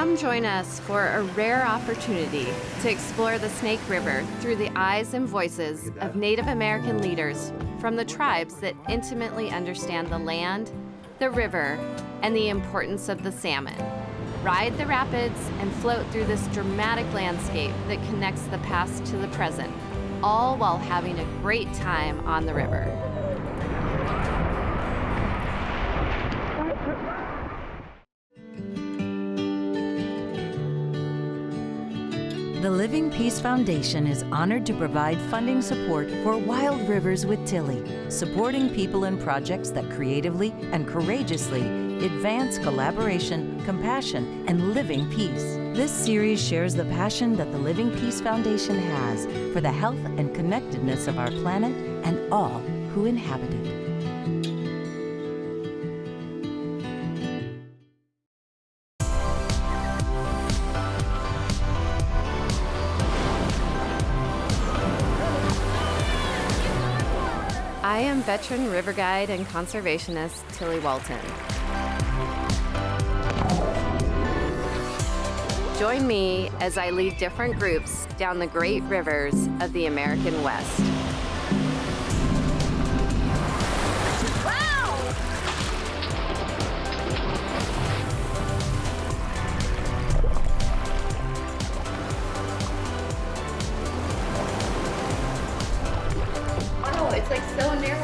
Come join us for a rare opportunity to explore the Snake River through the eyes and voices of Native American leaders from the tribes that intimately understand the land, the river, and the importance of the salmon. Ride the rapids and float through this dramatic landscape that connects the past to the present, all while having a great time on the river. The Living Peace Foundation is honored to provide funding support for Wild Rivers with Tillie, supporting people and projects that creatively and courageously advance collaboration, compassion, and living peace. This series shares the passion that the Living Peace Foundation has for the health and connectedness of our planet and all who inhabit it. I am veteran river guide and conservationist Tillie Walton. Join me as I lead different groups down the great rivers of the American West. Oh, it's like so narrow.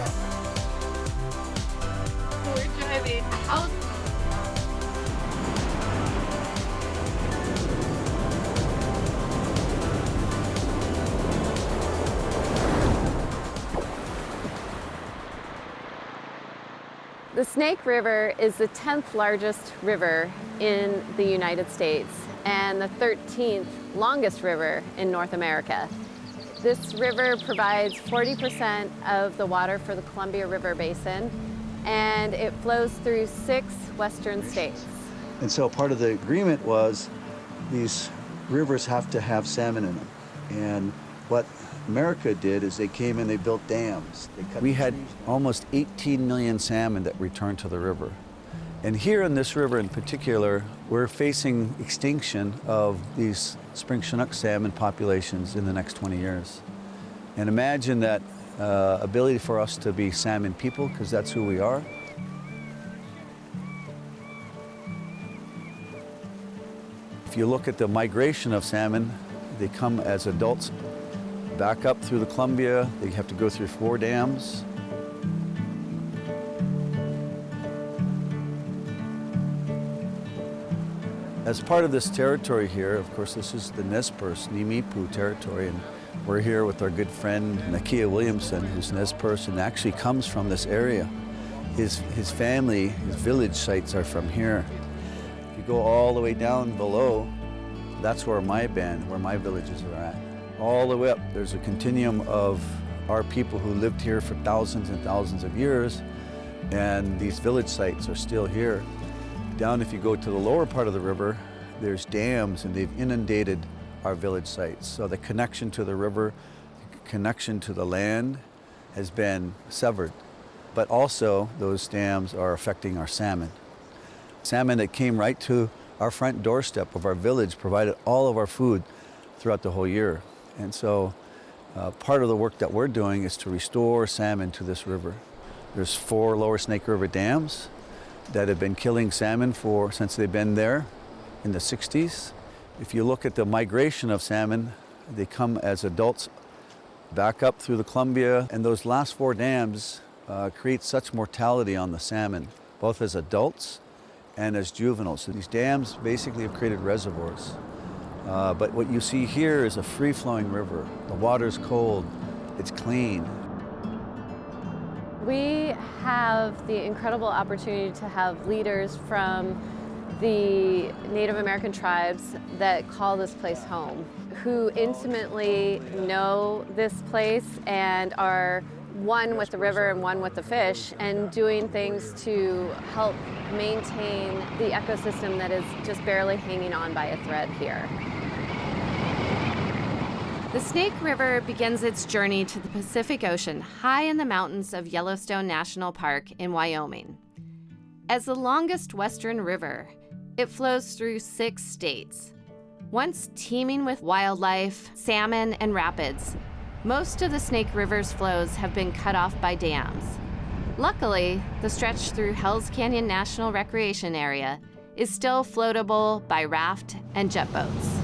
We're driving out. The Snake River is the 10th largest river in the United States and the 13th longest river in North America. This river provides 40% of the water for the Columbia River Basin, and it flows through 6 western states. And so part of the agreement was these rivers have to have salmon in them. And what America did is they came and they built dams. We had almost 18 million salmon that returned to the river. And here in this river in particular, we're facing extinction of these spring Chinook salmon populations in the next 20 years. And imagine that ability for us to be salmon people, because that's who we are. If you look at the migration of salmon, they come as adults back up through the Columbia. They have to go through 4 dams. As part of this territory here, of course, this is the Nez Perce, Nimiipuu territory, and we're here with our good friend Nakia Williamson, who's Nez Perce and actually comes from this area. His family, his village sites are from here. If you go all the way down below, that's where my villages are at. All the way up, there's a continuum of our people who lived here for thousands and thousands of years, and these village sites are still here. Down, if you go to the lower part of the river, there's dams, and they've inundated our village sites. So the connection to the river, the connection to the land has been severed. But also, those dams are affecting our salmon. Salmon that came right to our front doorstep of our village provided all of our food throughout the whole year. And so part of the work that we're doing is to restore salmon to this river. There's 4 lower Snake River dams that have been killing salmon since they've been there in the 60s. If you look at the migration of salmon, they come as adults back up through the Columbia, and those last 4 dams create such mortality on the salmon, both as adults and as juveniles. So these dams basically have created reservoirs. But what you see here is a free-flowing river. The water's cold, it's clean. We have the incredible opportunity to have leaders from the Native American tribes that call this place home, who intimately know this place and are one with the river and one with the fish, and doing things to help maintain the ecosystem that is just barely hanging on by a thread here. The Snake River begins its journey to the Pacific Ocean high in the mountains of Yellowstone National Park in Wyoming. As the longest western river, It flows through 6 states. Once teeming with wildlife, salmon, and rapids, most of the Snake River's flows have been cut off by dams. Luckily, the stretch through Hells Canyon National Recreation Area is still floatable by raft and jet boats.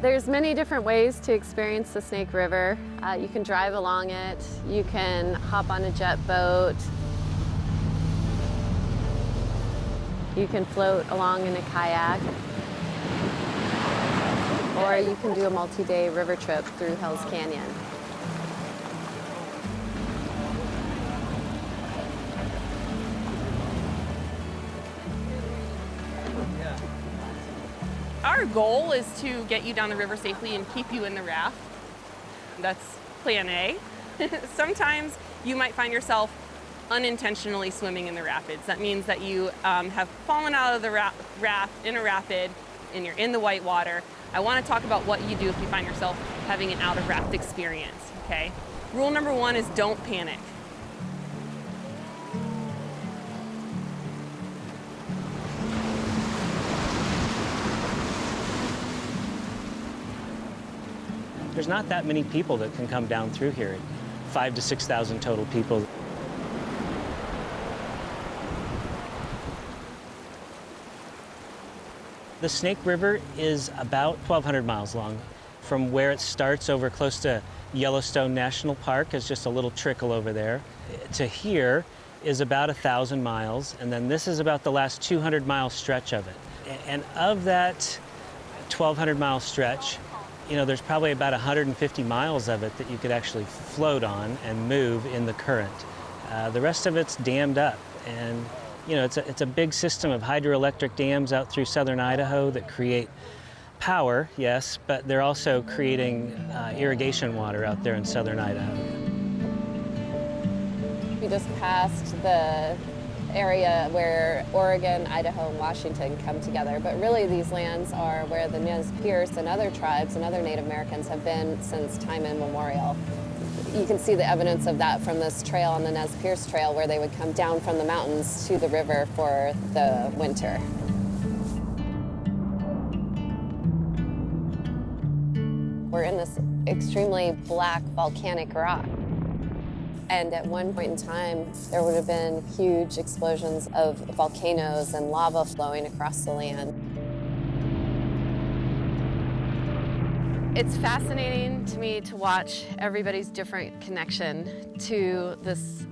There's many different ways to experience the Snake River. You can drive along it, you can hop on a jet boat, you can float along in a kayak, or you can do a multi-day river trip through Hells Canyon. Our goal is to get you down the river safely and keep you in the raft. That's plan A. Sometimes you might find yourself unintentionally swimming in the rapids. That means that you have fallen out of the raft in a rapid and you're in the white water. I want to talk about what you do if you find yourself having an out of raft experience, okay? Rule number 1 is don't panic. There's not that many people that can come down through here, 5,000 to 6,000 total people. The Snake River is about 1,200 miles long. From where it starts over close to Yellowstone National Park, is just a little trickle over there, to here is about 1,000 miles, and then this is about the last 200-mile stretch of it. And of that 1,200-mile stretch, you know, there's probably about 150 miles of it that you could actually float on and move in the current. The rest of it's dammed up, and you know, it's a big system of hydroelectric dams out through southern Idaho that create power, yes, but they're also creating irrigation water out there in southern Idaho. We just passed the area where Oregon, Idaho, and Washington come together, but really these lands are where the Nez Perce and other tribes and other Native Americans have been since time immemorial. You can see the evidence of that from this trail on the Nez Perce Trail, where they would come down from the mountains to the river for the winter. We're in this extremely black volcanic rock. And at one point in time, there would have been huge explosions of volcanoes and lava flowing across the land. It's fascinating to me to watch everybody's different connection to this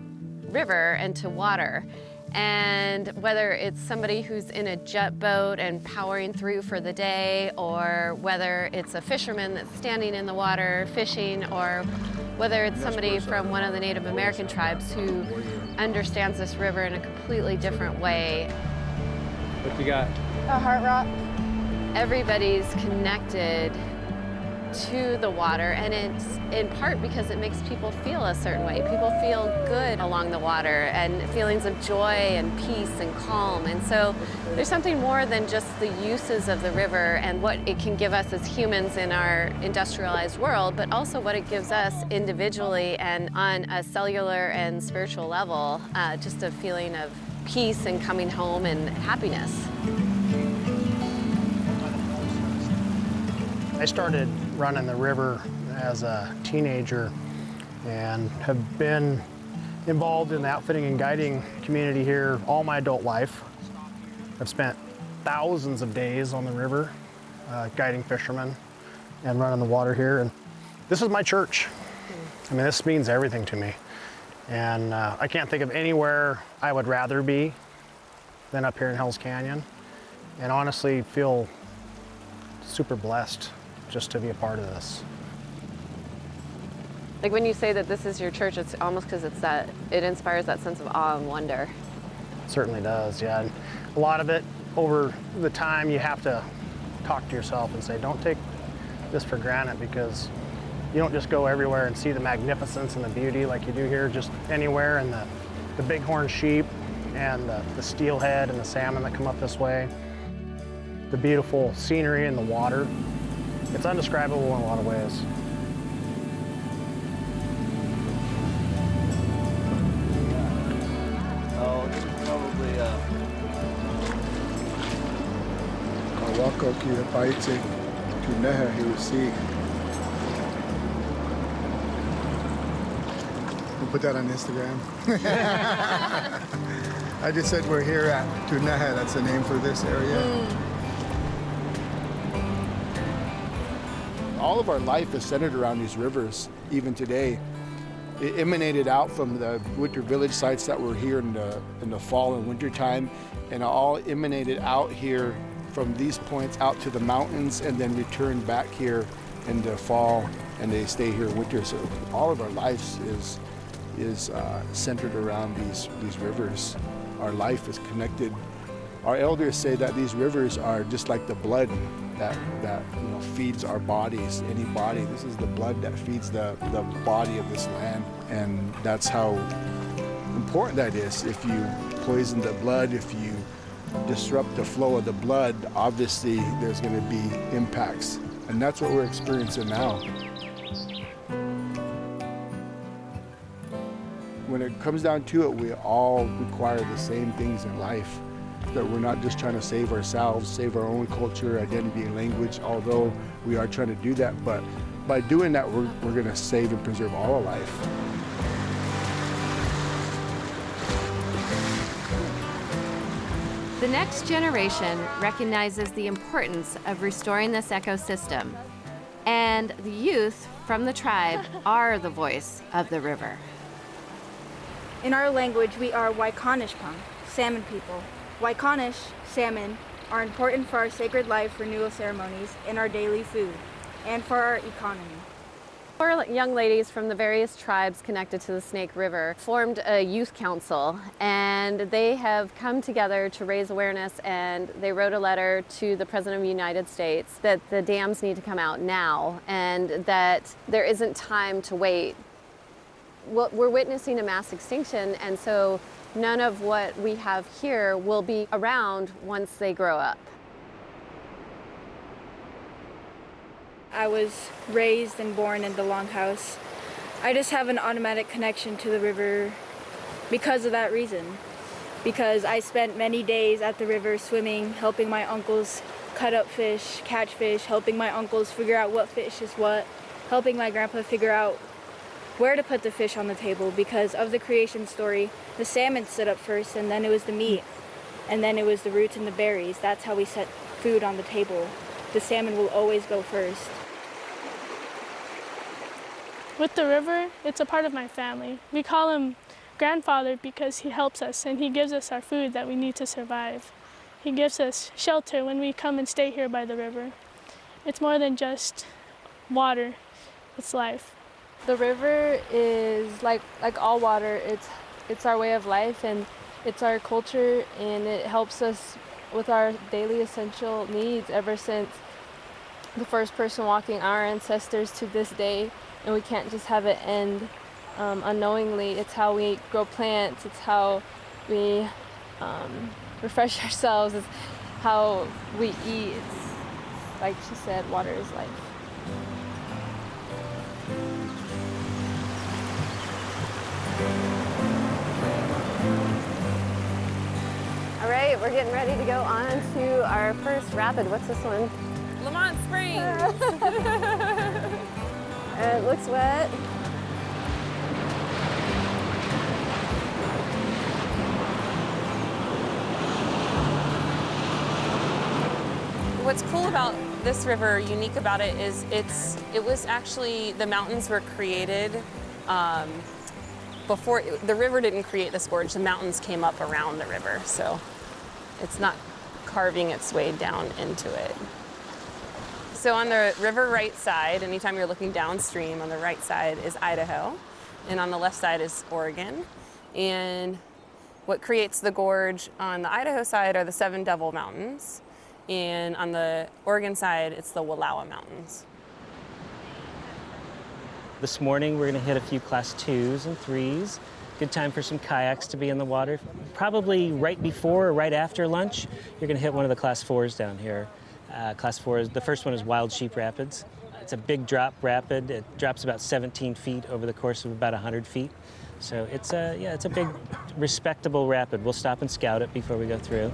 river and to water. And whether it's somebody who's in a jet boat and powering through for the day, or whether it's a fisherman that's standing in the water fishing, or whether it's somebody from one of the Native American tribes who understands this river in a completely different way. What you got? A heart rock. Everybody's connected to the water, and it's in part because it makes people feel a certain way. People feel good along the water, and feelings of joy and peace and calm. And so there's something more than just the uses of the river and what it can give us as humans in our industrialized world, but also what it gives us individually and on a cellular and spiritual level, just a feeling of peace and coming home and happiness. I started running the river as a teenager and have been involved in the outfitting and guiding community here all my adult life. I've spent thousands of days on the river guiding fishermen and running the water here. And this is my church. I mean, this means everything to me. And I can't think of anywhere I would rather be than up here in Hells Canyon. And honestly, feel super blessed just to be a part of this. Like when you say that this is your church, it's almost because it inspires that sense of awe and wonder. It certainly does, yeah. And a lot of it, over the time, you have to talk to yourself and say, don't take this for granted, because you don't just go everywhere and see the magnificence and the beauty like you do here, just anywhere, and the bighorn sheep and the steelhead and the salmon that come up this way. The beautiful scenery and the water. It's indescribable in a lot of ways. koki the paitse tuneha he would see. We'll put that on Instagram. I just said we're here at Tuneha, that's the name for this area. All of our life is centered around these rivers, even today. It emanated out from the winter village sites that were here in the fall and winter time, and all emanated out here from these points out to the mountains and then returned back here in the fall, and they stay here in winter. So all of our lives is centered around these rivers. Our life is connected. Our elders say that these rivers are just like the blood that feeds our bodies, any body. This is the blood that feeds the body of this land, and that's how important that is. If you poison the blood, if you disrupt the flow of the blood, obviously there's going to be impacts, and that's what we're experiencing now. When it comes down to it, we all require the same things in life, that we're not just trying to save ourselves, save our own culture, identity, and language, although we are trying to do that, but by doing that, we're going to save and preserve all of life. The next generation recognizes the importance of restoring this ecosystem, and the youth from the tribe are the voice of the river. In our language, we are Waikanishpang, salmon people. Waikanish, salmon, are important for our sacred life renewal ceremonies and our daily food, and for our economy. 4 young ladies from the various tribes connected to the Snake River formed a youth council, and they have come together to raise awareness, and they wrote a letter to the President of the United States that the dams need to come out now and that there isn't time to wait. We're witnessing a mass extinction, and so none of what we have here will be around once they grow up. I was raised and born in the Longhouse. I just have an automatic connection to the river because of that reason. Because I spent many days at the river swimming, helping my uncles cut up fish, catch fish, helping my uncles figure out what fish is what, helping my grandpa figure out where to put the fish on the table. Because of the creation story, the salmon stood up first, and then it was the meat, and then it was the roots and the berries. That's how we set food on the table. The salmon will always go first. With the river, it's a part of my family. We call him grandfather because he helps us and he gives us our food that we need to survive. He gives us shelter when we come and stay here by the river. It's more than just water, it's life. The river is like all water. It's our way of life, and it's our culture, and it helps us with our daily essential needs ever since the first person walking, our ancestors, to this day. And we can't just have it end unknowingly. It's how we grow plants. It's how we refresh ourselves. It's how we eat. It's, like she said, water is life. All right, we're getting ready to go on to our first rapid. What's this one? Lamont Springs. It looks wet. What's cool about this river, unique about it, is it was actually, the mountains were created before, the river didn't create this gorge, the mountains came up around the river, so it's not carving its way down into it. So on the river right side, anytime you're looking downstream, on the right side is Idaho, and on the left side is Oregon. And what creates the gorge on the Idaho side are the Seven Devil Mountains, and on the Oregon side, it's the Wallowa Mountains. This morning, we're going to hit a few Class 2s and 3s. Good time for some kayaks to be in the water. Probably right before or right after lunch, you're going to hit one of the Class 4s down here. Class 4, the first one is Wild Sheep Rapids. It's a big drop rapid. It drops about 17 feet over the course of about 100 feet. So it's a big, respectable rapid. We'll stop and scout it before we go through.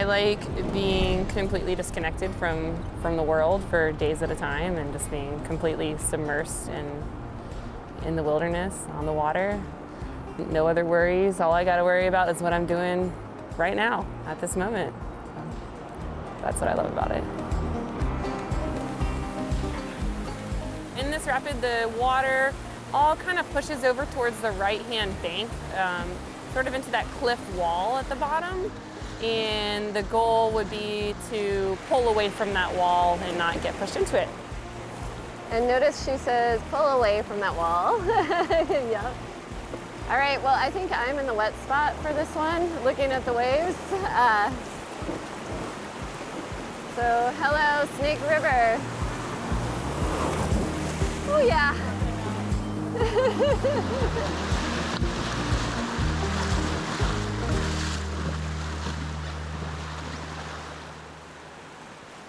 like being completely disconnected from the world for days at a time and just being completely submersed in the wilderness, on the water. No other worries. All I got to worry about is what I'm doing right now, at this moment. That's what I love about it. In this rapid, the water all kind of pushes over towards the right-hand bank, sort of into that cliff wall at the bottom. And the goal would be to pull away from that wall and not get pushed into it. And notice she says, pull away from that wall. Yep. All right, well, I think I'm in the wet spot for this one, looking at the waves. So, hello, Snake River. Oh, yeah.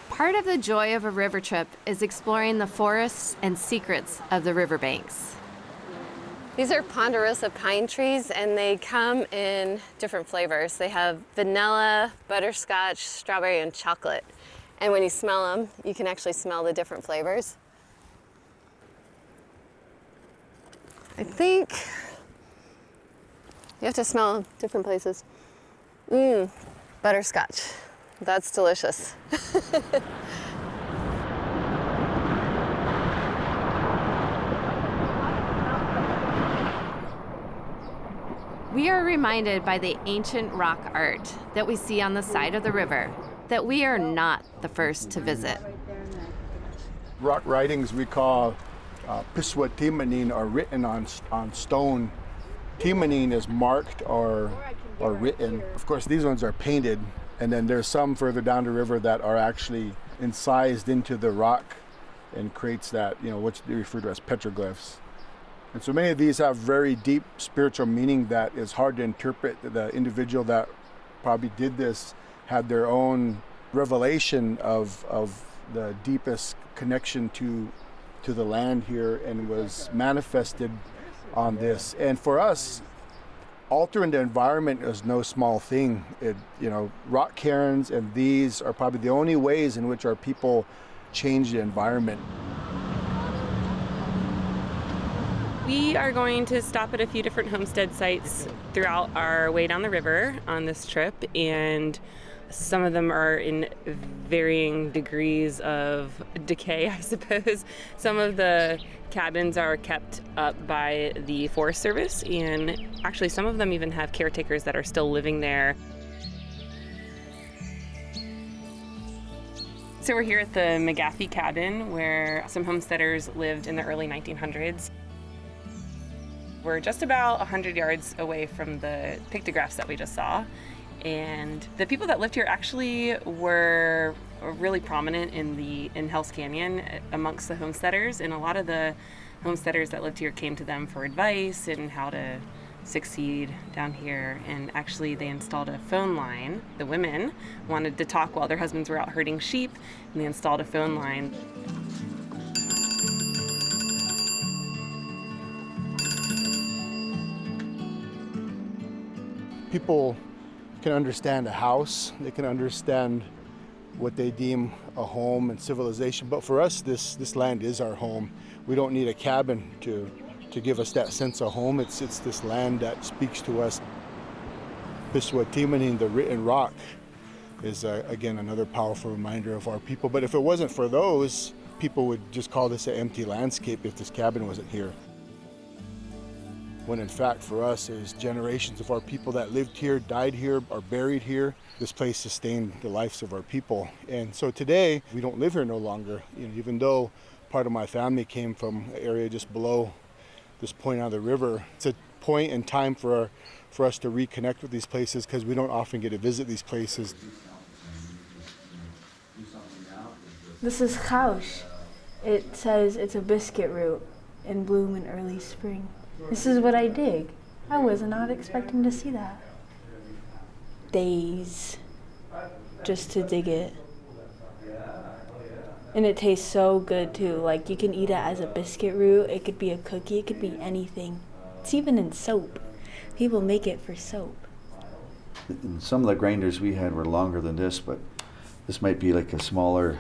Part of the joy of a river trip is exploring the forests and secrets of the riverbanks. These are ponderosa pine trees, and they come in different flavors. They have vanilla, butterscotch, strawberry, and chocolate. And when you smell them, you can actually smell the different flavors. I think you have to smell different places. Butterscotch. That's delicious. We are reminded by the ancient rock art that we see on the side of the river that we are not the first to visit. Rock writings we call Piswa Timanin are written on stone. Timanin is marked or written. Of course, these ones are painted, and then there's some further down the river that are actually incised into the rock and creates that, what's referred to as petroglyphs. And so many of these have very deep spiritual meaning that is hard to interpret. The individual that probably did this had their own revelation of the deepest connection to the land here and was manifested on this. And for us, altering the environment is no small thing. Rock cairns and these are probably the only ways in which our people change the environment. We are going to stop at a few different homestead sites throughout our way down the river on this trip, and some of them are in varying degrees of decay, I suppose. Some of the cabins are kept up by the Forest Service, and actually some of them even have caretakers that are still living there. So we're here at the McGaffey cabin, where some homesteaders lived in the early 1900s. We're just about 100 yards away from the pictographs that we just saw. And the people that lived here actually were really prominent in Hell's Canyon amongst the homesteaders. And a lot of the homesteaders that lived here came to them for advice and how to succeed down here. And actually they installed a phone line. The women wanted to talk while their husbands were out herding sheep, and they installed a phone line. People can understand a house, they can understand what they deem a home and civilization, but for us this land is our home. We don't need a cabin to give us that sense of home. It's this land that speaks to us. Piswa Timanin, the written rock, is again another powerful reminder of our people. But if it wasn't for those, people would just call this an empty landscape if this cabin wasn't here. When in fact for us is generations of our people that lived here, died here, are buried here. This place sustained the lives of our people. And so today we don't live here no longer. Even though part of my family came from an area just below this point on the river, it's a point in time for us to reconnect with these places because we don't often get to visit these places. This is chaush. It says it's a biscuit root in bloom in early spring. This is what I dig. I was not expecting to see that. Days just to dig it. And it tastes so good too. Like you can eat it as a biscuit root, it could be a cookie, it could be anything. It's even in soap. People make it for soap. And some of the grinders we had were longer than this, but this might be like a smaller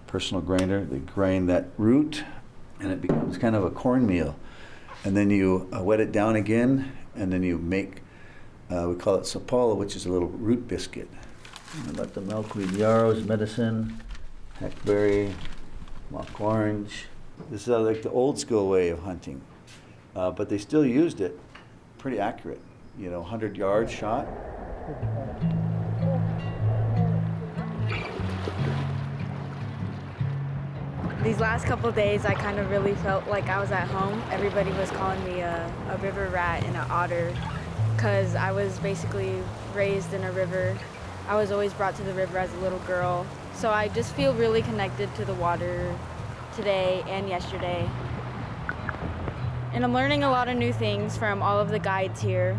personal grinder. They grind that root and it becomes kind of a cornmeal. And then you wet it down again, and then you make, we call it sapala, which is a little root biscuit. And let the milkweed yarrows, medicine, hackberry, mock orange. This is like the old school way of hunting, but they still used it pretty accurate, 100 yard shot. These last couple of days, I kind of really felt like I was at home. Everybody was calling me a river rat and an otter because I was basically raised in a river. I was always brought to the river as a little girl. So I just feel really connected to the water today and yesterday. And I'm learning a lot of new things from all of the guides here.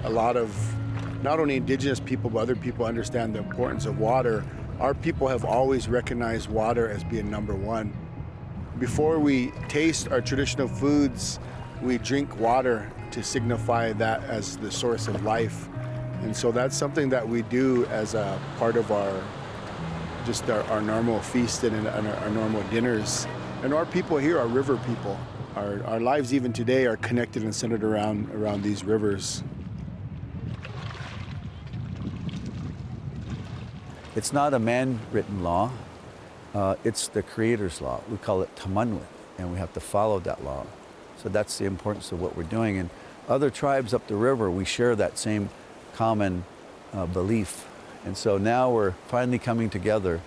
A lot of not only indigenous people, but other people understand the importance of water. Our people have always recognized water as being number one. Before we taste our traditional foods, we drink water to signify that as the source of life. And so that's something that we do as a part of our normal feasting and our normal dinners. And our people here are river people. Our lives even today are connected and centered around these rivers. It's not a man-written law, it's the Creator's law. We call it tamanwit, and we have to follow that law. So that's the importance of what we're doing. And other tribes up the river, we share that same common belief. And so now we're finally coming together,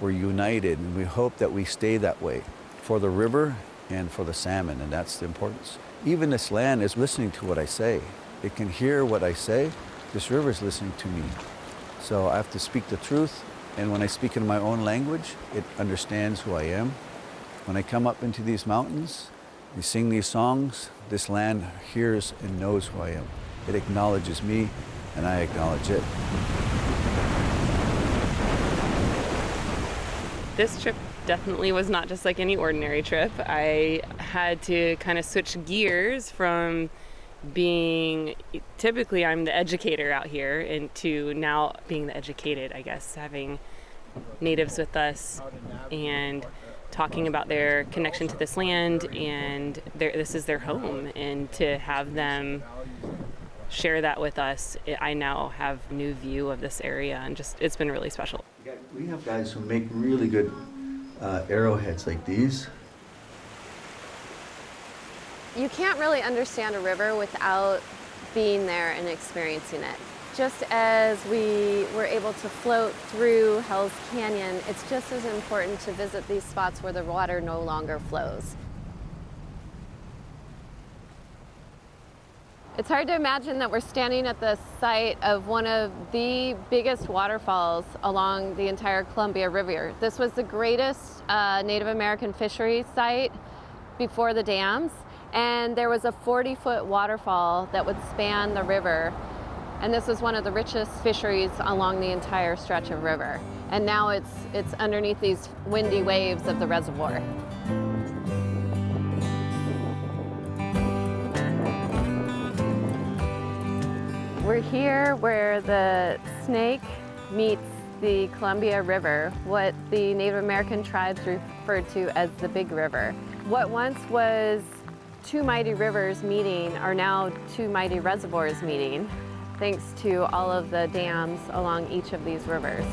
we're united, and we hope that we stay that way for the river and for the salmon, and that's the importance. Even this land is listening to what I say. It can hear what I say. This river is listening to me. So I have to speak the truth, and when I speak in my own language, it understands who I am. When I come up into these mountains, we sing these songs, this land hears and knows who I am. It acknowledges me, and I acknowledge it. This trip definitely was not just like any ordinary trip. I had to kind of switch gears from being, typically I'm the educator out here, into now being the educated, I guess, having natives with us and talking about their connection to this land, and this is their home, and to have them share that with us, I now have a new view of this area, and just it's been really special. We have guys who make really good arrowheads like these. You can't really understand a river without being there and experiencing it. Just as we were able to float through Hell's Canyon, it's just as important to visit these spots where the water no longer flows. It's hard to imagine that we're standing at the site of one of the biggest waterfalls along the entire Columbia River. This was the greatest Native American fishery site before the dams, and there was a 40-foot waterfall that would span the river, and this was one of the richest fisheries along the entire stretch of river. And now it's underneath these windy waves of the reservoir. We're here where the Snake meets the Columbia River, what the Native American tribes referred to as the Big River. What once was two mighty rivers meeting are now two mighty reservoirs meeting, thanks to all of the dams along each of these rivers.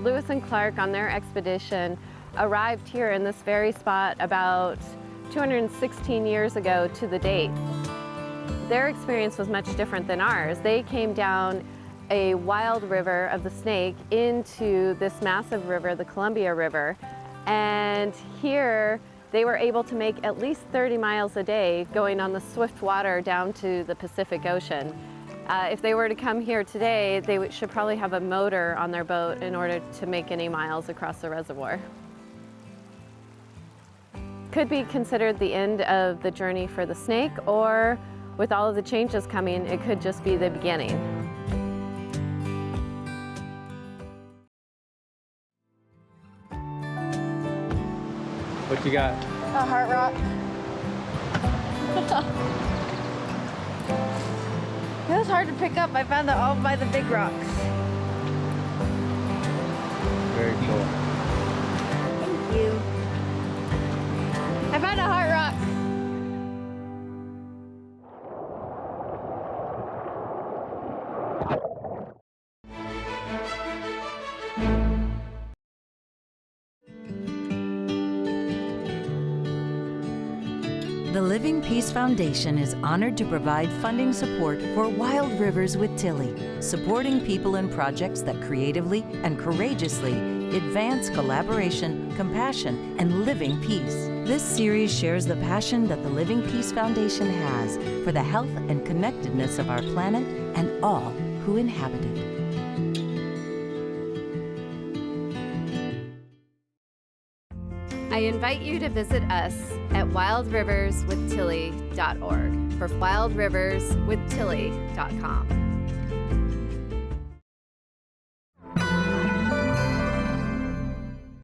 Lewis and Clark, on their expedition, arrived here in this very spot about 216 years ago to the date. Their experience was much different than ours. They came down a wild river of the Snake into this massive river, the Columbia River, and here they were able to make at least 30 miles a day going on the swift water down to the Pacific Ocean. If they were to come here today, they should probably have a motor on their boat in order to make any miles across the reservoir. Could be considered the end of the journey for the Snake, or With all of the changes coming, it could just be the beginning. What you got? A heart rock. It was hard to pick up. I found it all by the big rocks. Very cool. Thank you. I found a heart rock. The Living Peace Foundation is honored to provide funding support for Wild Rivers with Tillie, supporting people and projects that creatively and courageously advance collaboration, compassion, and living peace. This series shares the passion that the Living Peace Foundation has for the health and connectedness of our planet and all who inhabit it. I invite you to visit us at wildriverswithtillie.org for wildriverswithtillie.com.